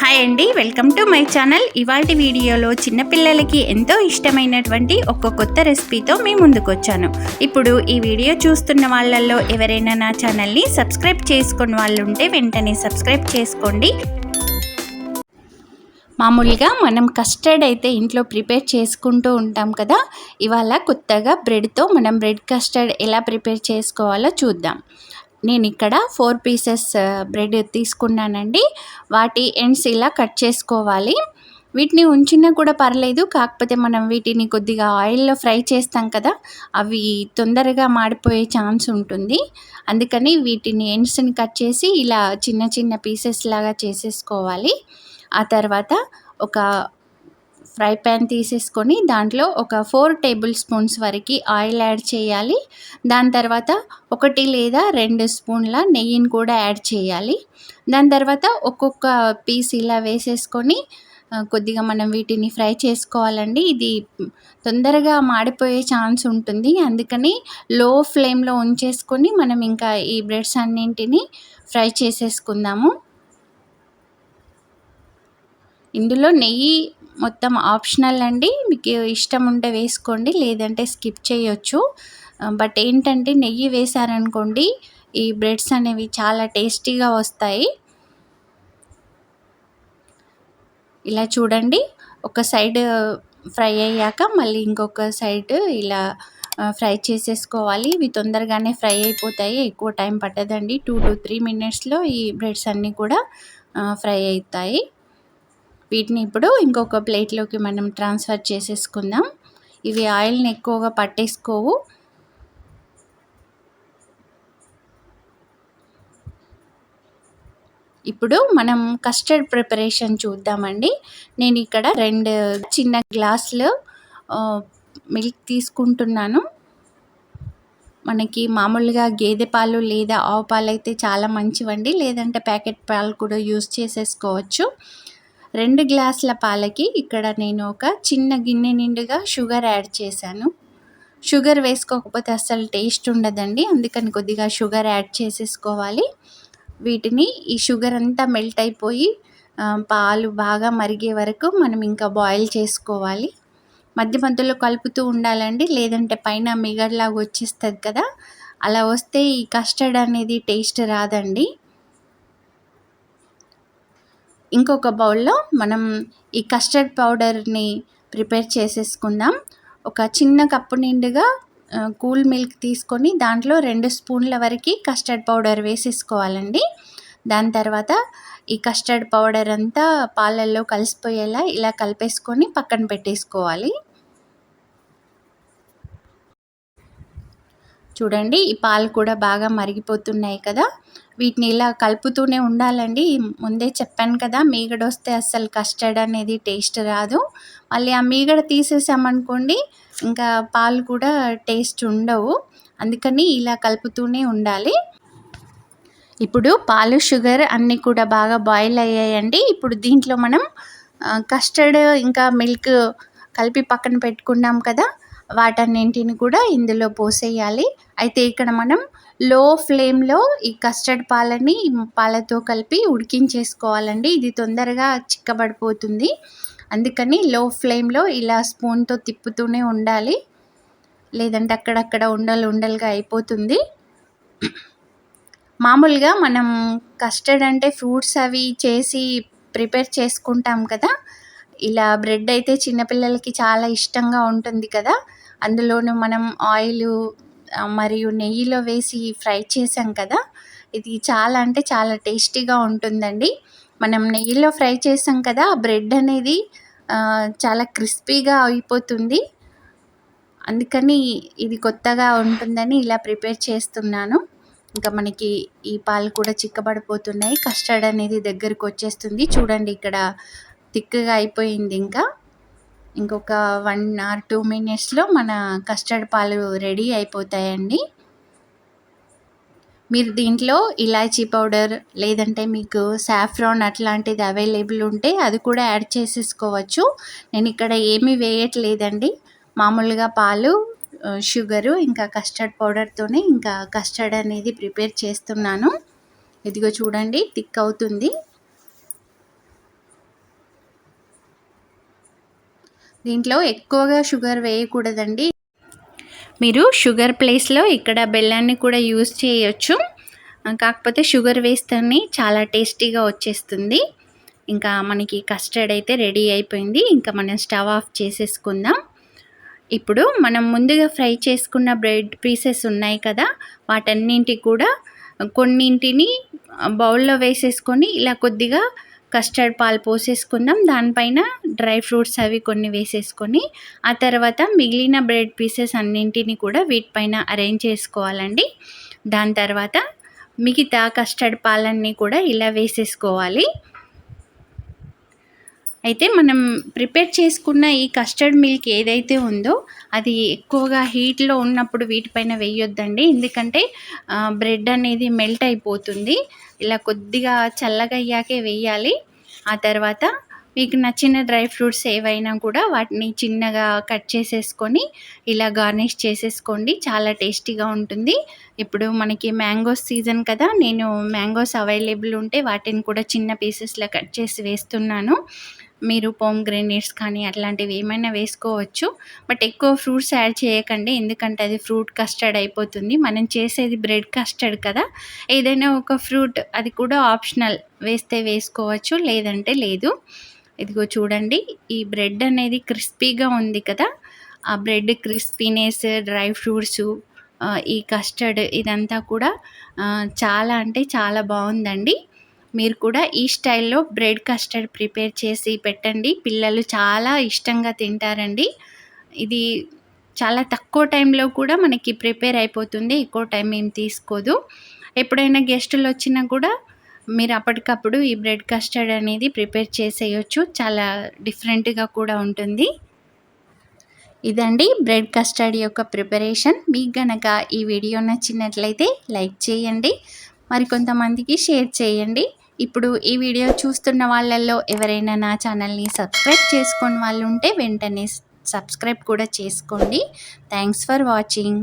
Hi అండి, welcome to my channel. ఇవాల్టి వీడియోలో చిన్నపిల్లలకి ఎంతో ఇష్టమైనటువంటి ఒక కొత్త రెసిపీతో మీ ముందుకు వచ్చాను. ఇప్పుడు ఈ వీడియో చూస్తున్న వాళ్ళల్లో ఎవరైనా నా ఛానల్ని సబ్స్క్రైబ్ చేసుకున్న వాళ్ళు ఉంటే వెంటనే సబ్స్క్రైబ్ చేసుకోండి. మామూలుగా మనం కస్టర్డ్ అయితే ఇంట్లో ప్రిపేర్ చేసుకుంటూ ఉంటాం కదా. ఇవాళ కొత్తగా బ్రెడ్తో మనం బ్రెడ్ కస్టర్డ్ ఎలా ప్రిపేర్ చేసుకోవాలో చూద్దాం. నేను ఇక్కడ 4 పీసెస్ బ్రెడ్ తీసుకున్నానండి. వాటి ఎండ్స్ ఇలా కట్ చేసుకోవాలి. వీటిని ఉంచినా కూడా పర్లేదు, కాకపోతే మనం వీటిని కొద్దిగా ఆయిల్లో ఫ్రై చేస్తాం కదా, అవి తొందరగా మాడిపోయే ఛాన్స్ ఉంటుంది. అందుకని వీటిని ఎండ్స్ని కట్ చేసి ఇలా చిన్న చిన్న పీసెస్ లాగా చేసేసుకోవాలి. ఆ తర్వాత ఒక ఫ్రై ప్యాన్ తీసేసుకొని దాంట్లో ఒక 4 టేబుల్ స్పూన్స్ వరకు ఆయిల్ యాడ్ చేయాలి. దాని తర్వాత 1 లేదా 2 స్పూన్ల నెయ్యిని కూడా యాడ్ చేయాలి. దాని తర్వాత ఒక్కొక్క పీస్ ఇలా వేసేసుకొని కొద్దిగా మనం వీటిని ఫ్రై చేసుకోవాలండి. ఇది తొందరగా మాడిపోయే ఛాన్స్ ఉంటుంది. అందుకని లో ఫ్లేమ్లో ఉంచేసుకొని మనం ఇంకా ఈ బ్రెడ్స్ అన్నింటినీ ఫ్రై చేసేసుకుందాము. ఇందులో నెయ్యి మొత్తం ఆప్షనల్ అండి. మీకు ఇష్టం ఉంటే వేసుకోండి, లేదంటే స్కిప్ చేయొచ్చు. బట్ ఏంటంటే నెయ్యి వేసారనుకోండి, ఈ బ్రెడ్స్ అనేవి చాలా టేస్టీగా వస్తాయి. ఇలా చూడండి, ఒక సైడ్ ఫ్రై అయ్యాక మళ్ళీ ఇంకొక సైడ్ ఇలా ఫ్రై చేసేసుకోవాలి. ఇవి తొందరగానే ఫ్రై అయిపోతాయి, ఎక్కువ టైం పట్టదండి. 2 to 3 మినిట్స్లో ఈ బ్రెడ్స్ అన్నీ కూడా ఫ్రై అవుతాయి. వీటిని ఇప్పుడు ఇంకొక ప్లేట్లోకి మనం ట్రాన్స్ఫర్ చేసేసుకుందాం. ఇవి ఆయిల్ని ఎక్కువగా పట్టేసుకోవు. ఇప్పుడు మనం కస్టర్డ్ ప్రిపరేషన్ చూద్దామండి. నేను ఇక్కడ 2 చిన్న గ్లాసులు మిల్క్ తీసుకుంటున్నాను. మనకి మామూలుగా గేదె పాలు లేదా ఆవు పాలు అయితే చాలా మంచివండి, లేదంటే ప్యాకెట్ పాలు కూడా యూస్ చేసేసుకోవచ్చు. 2 గ్లాసుల పాలకి ఇక్కడ నేను ఒక చిన్న గిన్నె నిండుగా షుగర్ యాడ్ చేశాను. షుగర్ వేసుకోకపోతే అస్సలు టేస్ట్ ఉండదండి, అందుకని కొద్దిగా షుగర్ యాడ్ చేసేసుకోవాలి. వీటిని ఈ షుగర్ అంతా మెల్ట్ అయిపోయి పాలు బాగా మరిగే వరకు మనం ఇంకా బాయిల్ చేసుకోవాలి. మధ్య మధ్యలో కలుపుతూ ఉండాలండి, లేదంటే పైన మిగడ్లాగా వచ్చేస్తుంది కదా, అలా వస్తే ఈ కస్టర్డ్ అనేది టేస్ట్ రాదండి. ఇంకొక బౌల్లో మనం ఈ కస్టర్డ్ పౌడర్ని ప్రిపేర్ చేసేసుకుందాం. ఒక చిన్న కప్పు నిండుగా కూల్ మిల్క్ తీసుకొని దాంట్లో 2 స్పూన్ల వరకు కస్టర్డ్ పౌడర్ వేసేసుకోవాలండి. దాని తర్వాత ఈ కస్టర్డ్ పౌడర్ అంతా పాలల్లో కలిసిపోయేలా ఇలా కలిపేసుకొని పక్కన పెట్టేసుకోవాలి. చూడండి, ఈ పాలు కూడా బాగా మరిగిపోతున్నాయి కదా. వీటిని ఇలా కలుపుతూనే ఉండాలండి. ముందే చెప్పాను కదా, మీగడ వస్తే అస్సలు కస్టర్డ్ అనేది టేస్ట్ రాదు. మళ్ళీ ఆ మీగడ తీసేసామనుకోండి, ఇంకా పాలు కూడా టేస్ట్ ఉండవు. అందుకని ఇలా కలుపుతూనే ఉండాలి. ఇప్పుడు పాలు, షుగర్ అన్నీ కూడా బాగా బాయిల్ అయ్యాయండి. ఇప్పుడు దీంట్లో మనం కస్టర్డ్ ఇంకా మిల్క్ కలిపి పక్కన పెట్టుకున్నాం కదా, వాటన్నింటిని కూడా ఇందులో పోసేయాలి. అయితే ఇక్కడ మనం లో ఫ్లేమ్లో ఈ కస్టర్డ్ పాలతో కలిపి ఉడికించేసుకోవాలండి. ఇది తొందరగా చిక్కబడిపోతుంది. అందుకని లో ఫ్లేమ్లో ఇలా స్పూన్తో తిప్పుతూనే ఉండాలి, లేదంటే అక్కడక్కడ ఉండలుగా అయిపోతుంది. మామూలుగా మనం కస్టర్డ్ అంటే ఫ్రూట్స్ అవి చేసి ప్రిపేర్ చేసుకుంటాం కదా, ఇలా బ్రెడ్ అయితే చిన్నపిల్లలకి చాలా ఇష్టంగా ఉంటుంది కదా. అందులోనూ మనం ఆయిల్ మరియు నెయ్యిలో వేసి ఫ్రై చేసాం కదా, ఇది చాలా అంటే చాలా టేస్టీగా ఉంటుందండి. మనం నెయ్యిలో ఫ్రై చేసాం కదా, ఆ బ్రెడ్ అనేది చాలా క్రిస్పీగా అయిపోతుంది. అందుకని ఇది కొత్తగా ఉంటుందని ఇలా ప్రిపేర్ చేస్తున్నాను. ఇంకా మనకి ఈ పాలు కూడా చిక్కబడిపోతున్నాయి, కస్టర్డ్ అనేది దగ్గరకు వచ్చేస్తుంది. చూడండి, ఇక్కడ థిక్గా అయిపోయింది. ఇంకొక 1 or 2 మినిట్స్లో మన కస్టర్డ్ పాలు రెడీ అయిపోతాయండి. మీరు దీంట్లో ఇలాచీ పౌడర్, లేదంటే మీకు సాఫ్రాన్ అట్లాంటిది అవైలబుల్ ఉంటే అది కూడా యాడ్ చేసేసుకోవచ్చు. నేను ఇక్కడ ఏమీ వేయట్లేదండి, మామూలుగా పాలు, షుగరు ఇంకా కస్టర్డ్ పౌడర్తోనే ఇంకా కస్టర్డ్ అనేది ప్రిపేర్ చేస్తున్నాను. ఇదిగో చూడండి, థిక్ అవుతుంది. దీంట్లో ఎక్కువగా షుగర్ వేయకూడదండి. మీరు షుగర్ ప్లేస్లో ఇక్కడ బెల్లాన్ని కూడా యూజ్ చేయొచ్చు. కాకపోతే షుగర్ వేస్తేనే చాలా టేస్టీగా వచ్చేస్తుంది. ఇంకా మనకి కస్టర్డ్ అయితే రెడీ అయిపోయింది. ఇంకా మనం స్టవ్ ఆఫ్ చేసేసుకుందాం. ఇప్పుడు మనం ముందుగా ఫ్రై చేసుకున్న బ్రెడ్ పీసెస్ ఉన్నాయి కదా, వాటన్నింటి కూడా కొన్నింటిని బౌల్లో వేసేసుకొని ఇలా కొద్దిగా కస్టర్డ్ పాలు పోసేసుకుందాం. దానిపైన డ్రై ఫ్రూట్స్ అవి కొన్ని వేసేసుకొని ఆ తర్వాత మిగిలిన బ్రెడ్ పీసెస్ అన్నింటినీ కూడా వీటిపైన అరేంజ్ చేసుకోవాలండి. దాని తర్వాత మిగతా కస్టర్డ్ పాలన్నీ కూడా ఇలా వేసేసుకోవాలి. అయితే మనం ప్రిపేర్ చేసుకున్న ఈ కస్టర్డ్ మిల్క్ ఏదైతే ఉందో అది ఎక్కువగా హీట్లో ఉన్నప్పుడు వీటిపైన వేయొద్దండి. ఎందుకంటే బ్రెడ్ అనేది మెల్ట్ అయిపోతుంది. ఇలా కొద్దిగా చల్లగా అయ్యాకే వేయాలి. ఆ తర్వాత మీకు నచ్చిన డ్రై ఫ్రూట్స్ ఏవైనా కూడా వాటిని చిన్నగా కట్ చేసేసుకొని ఇలా గార్నిష్ చేసేసుకోండి. చాలా టేస్టీగా ఉంటుంది. ఇప్పుడు మనకి మ్యాంగోస్ సీజన్ కదా, నేను మ్యాంగోస్ అవైలబుల్ ఉంటే వాటిని కూడా చిన్న పీసెస్లో కట్ చేసి వేస్తున్నాను. మీరు పోమ్గ్రెనేట్స్ కానీ అట్లాంటివి ఏమైనా వేసుకోవచ్చు. బట్ ఎక్కువ ఫ్రూట్స్ యాడ్ చేయకండి, ఎందుకంటే అది ఫ్రూట్ కస్టర్డ్ అయిపోతుంది. మనం చేసేది బ్రెడ్ కస్టర్డ్ కదా, ఏదైనా ఒక ఫ్రూట్ అది కూడా ఆప్షనల్, వేస్తే వేసుకోవచ్చు లేదంటే లేదు. ఇదిగో చూడండి, ఈ బ్రెడ్ అనేది క్రిస్పీగా ఉంది కదా, ఆ బ్రెడ్ క్రిస్పీనెస్, డ్రై ఫ్రూట్స్, ఈ కస్టర్డ్ ఇదంతా కూడా చాలా అంటే చాలా బాగుందండి. మీరు కూడా ఈ స్టైల్లో బ్రెడ్ కస్టర్డ్ ప్రిపేర్ చేసి పెట్టండి. పిల్లలు చాలా ఇష్టంగా తింటారండి. ఇది చాలా తక్కువ టైంలో కూడా మనకి ప్రిపేర్ అయిపోతుంది. ఎక్కువ టైం ఏం తీసుకోదు. ఎప్పుడైనా గెస్టులు వచ్చినా కూడా మీరు అప్పటికప్పుడు ఈ బ్రెడ్ కస్టర్డ్ అనేది ప్రిపేర్ చేసేయచ్చు. చాలా డిఫరెంట్గా కూడా ఉంటుంది. ఇదండి బ్రెడ్ కస్టర్డ్ యొక్క ప్రిపరేషన్. మీకు గనక ఈ వీడియో నచ్చినట్లయితే లైక్ చేయండి, మరికొంతమందికి షేర్ చేయండి. ఇప్పుడు ఈ వీడియో చూస్తున్న వాళ్ళల్లో ఎవరైనా నా ఛానల్ని సబ్స్క్రైబ్ చేసుకొని వాళ్ళు ఉంటే వెంటనే సబ్స్క్రైబ్ కూడా చేసుకోండి. Thanks for watching.